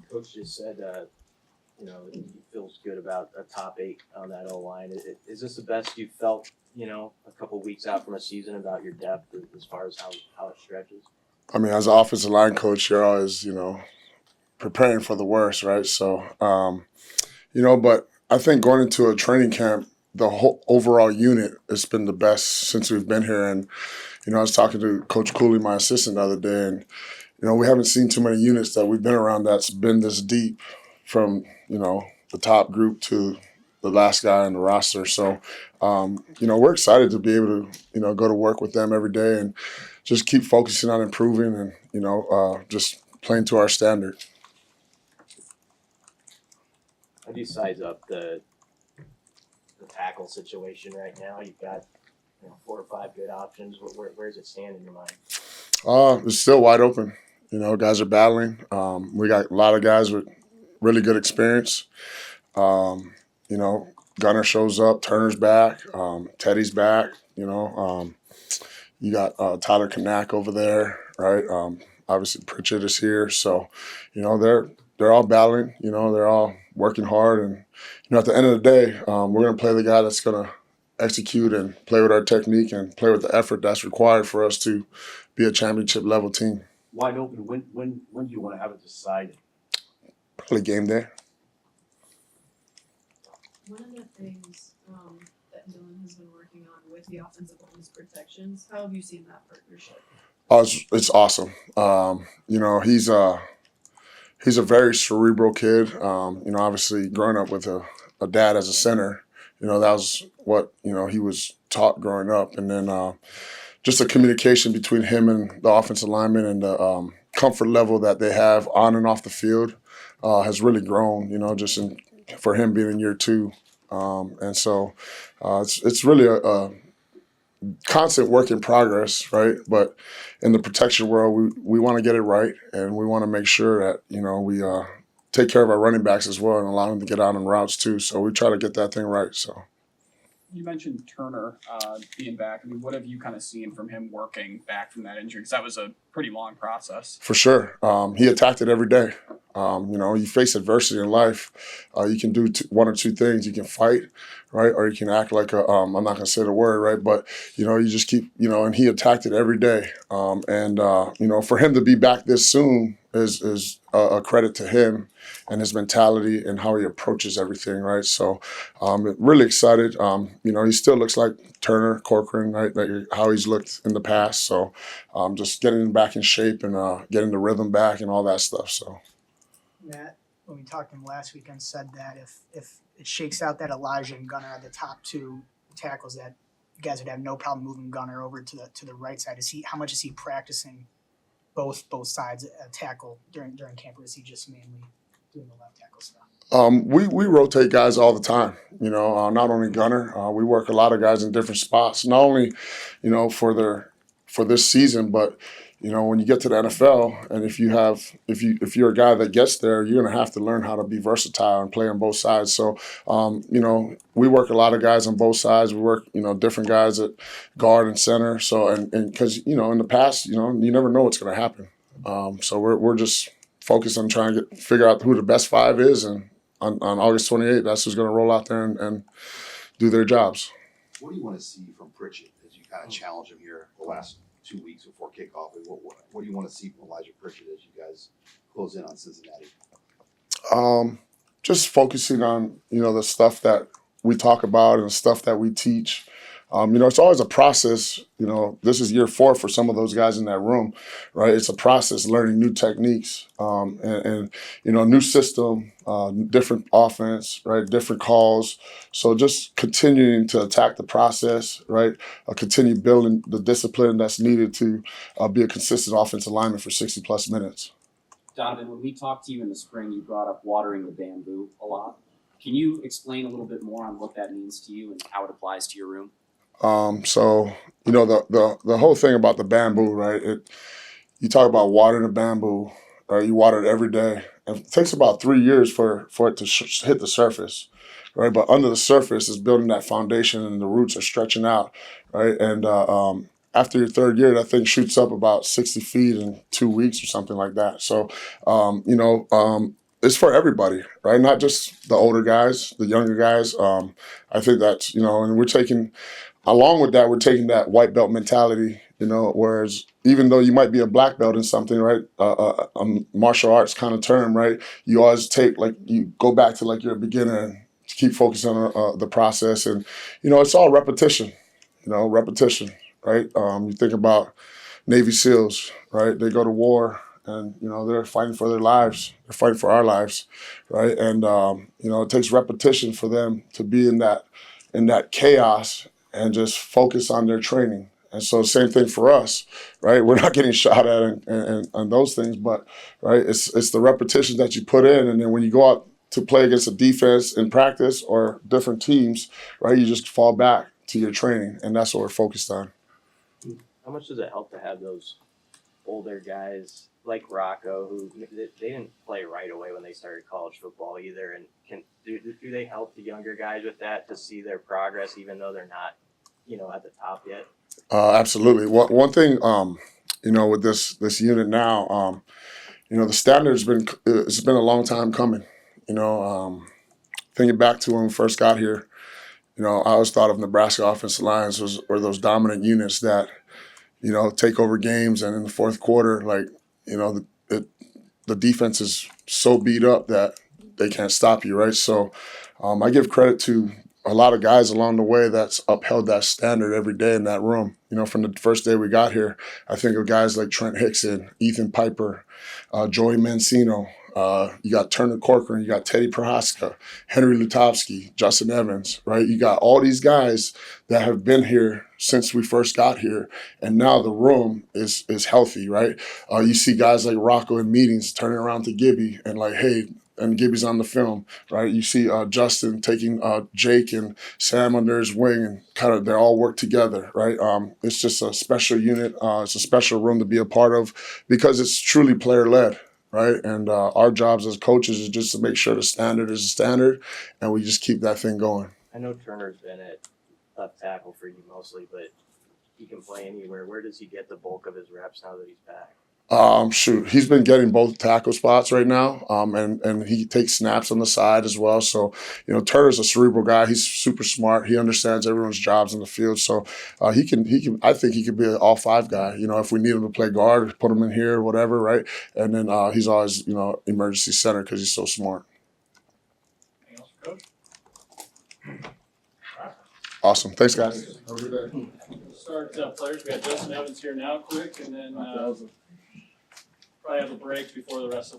Coach just said, he feels good about a top 8 on that O-line. Is this the best you've felt, a couple weeks out from a season about your depth as far as how it stretches? I mean, as an offensive line coach, you're always, preparing for the worst, right? So, but I think going into a training camp, the whole overall unit has been the best since we've been here. And, I was talking to Coach Cooley, my assistant, the other day, and, we haven't seen too many units that we've been around that's been this deep from, the top group to the last guy on the roster. So, we're excited to be able to, go to work with them every day and just keep focusing on improving and, just playing to our standard. How do you size up the tackle situation right now? You've got 4 or 5 good options. Where does it stand in your mind? It's still wide open. Guys are battling. We got a lot of guys with really good experience. Gunner shows up, Turner's back, Teddy's back. You got Tyler Kanak over there, right? Obviously Pritchett is here, so they're all battling. They're all working hard, and at the end of the day, we're going to play the guy that's going to execute and play with our technique and play with the effort that's required for us to be a championship level team. Wide open. When do you want to have it decided? Probably game day. One of the things that Dylan has been working on with the offensive line is protections. How have you seen that partnership? Oh, it's awesome. He's a very cerebral kid. Obviously growing up with a dad as a center, that was what, he was taught growing up. And then just the communication between him and the offensive lineman and the comfort level that they have on and off the field has really grown, for him being in year 2. And so it's really a constant work in progress, right? But in the protection world, we want to get it right, and we want to make sure that we take care of our running backs as well and allow them to get out on routes too. So we try to get that thing right. So you mentioned Turner being back. I mean, what have you kind of seen from him working back from that injury? Because that was a pretty long process. For sure, he attacked it every day. You face adversity in life. You can do one or two things. You can fight, right? Or you can act like I'm not going to say the word, right? But, you just keep, and he attacked it every day. For him to be back this soon is a credit to him and his mentality and how he approaches everything, right? So really excited. He still looks like Turner, Corcoran, right? Like how he's looked in the past. So just getting him back in shape and getting the rhythm back and all that stuff. So. Matt, when we talked to him last weekend, said that if it shakes out that Elijah and Gunner are the top 2 tackles, that you guys would have no problem moving Gunner over to the right side. How much is he practicing both sides tackle during camp, or is he just mainly doing the left tackle stuff? We rotate guys all the time. Not only Gunner, we work a lot of guys in different spots. Not only, for this season, but when you get to the NFL, and if you're a guy that gets there, you're gonna have to learn how to be versatile and play on both sides. So, we work a lot of guys on both sides. We work, different guys at guard and center. So, and because in the past, you never know what's gonna happen. So we're just focused on trying to figure out who the best 5 is, and on August 28th, that's who's gonna roll out there and do their jobs. What do you want to see from Pritchett as you kind of challenge him here the last 2 weeks before kickoff? What do you want to see from Elijah Pritchett as you guys close in on Cincinnati? Just focusing on the stuff that we talk about and the stuff that we teach. It's always a process. This is year 4 for some of those guys in that room, right? It's a process, learning new techniques and new system, different offense, right? Different calls. So just continuing to attack the process, right? Continue building the discipline that's needed to be a consistent offensive lineman for 60-plus minutes. Donovan, when we talked to you in the spring, you brought up watering the bamboo a lot. Can you explain a little bit more on what that means to you and how it applies to your room? So the whole thing about the bamboo, right? You talk about watering the bamboo, right? You water it every day. And it takes about 3 years for it to hit the surface, right? But under the surface is building that foundation, and the roots are stretching out, right? And after your third year, that thing shoots up about 60 feet in 2 weeks or something like that. So, it's for everybody, right? Not just the older guys, the younger guys. I think that's, and we're taking, along with that, we're taking that white belt mentality, whereas even though you might be a black belt in something, right, a martial arts kind of term, right, you always take, like, you go back to like you're a beginner and keep focusing on the process. And, it's all repetition, repetition, right? You think about Navy SEALs, right? They go to war and, they're fighting for their lives. They're fighting for our lives, right? And, it takes repetition for them to be in that chaos and just focus on their training. And so same thing for us, right? We're not getting shot at and those things, but, right, it's the repetition that you put in. And then when you go out to play against a defense in practice or different teams, right, you just fall back to your training. And that's what we're focused on. How much does it help to have those older guys like Rocco, who they didn't play right away when they started college football either, and do they help the younger guys with that to see their progress even though they're not, at the top yet? Absolutely. One thing, with this unit now, the standard's it's been a long time coming. Thinking back to when we first got here, I always thought of Nebraska offensive lines were those dominant units that, take over games, and in the fourth quarter, like, the defense is so beat up that they can't stop you, right? So I give credit to a lot of guys along the way that's upheld that standard every day in that room. From the first day we got here, I think of guys like Trent Hickson, Ethan Piper, Joey Mancino. You got Turner Corcoran, you got Teddy Prohaska, Henry Lutovsky, Justin Evans, right? You got all these guys that have been here since we first got here, and now the room is healthy, right? You see guys like Rocco in meetings turning around to Gibby and like, hey, and Gibby's on the film, right? You see Justin taking Jake and Sam under his wing, and kind of they all work together, right? It's just a special unit. It's a special room to be a part of because it's truly player-led, right? And our jobs as coaches is just to make sure the standard is a standard, and we just keep that thing going. I know Turner's been at left tackle for you mostly, but he can play anywhere. Where does he get the bulk of his reps now that he's back? He's been getting both tackle spots right now, and he takes snaps on the side as well. So, Turner's a cerebral guy. He's super smart. He understands everyone's jobs in the field. So, he can. I think he could be an all-five guy. If we need him to play guard, put him in here, whatever, right? And then he's always, emergency center because he's so smart. Anything else for Coach? Awesome. Thanks, guys. Have a good day. Start players. We got Justin Evans here now, quick, and then probably have a break before the rest of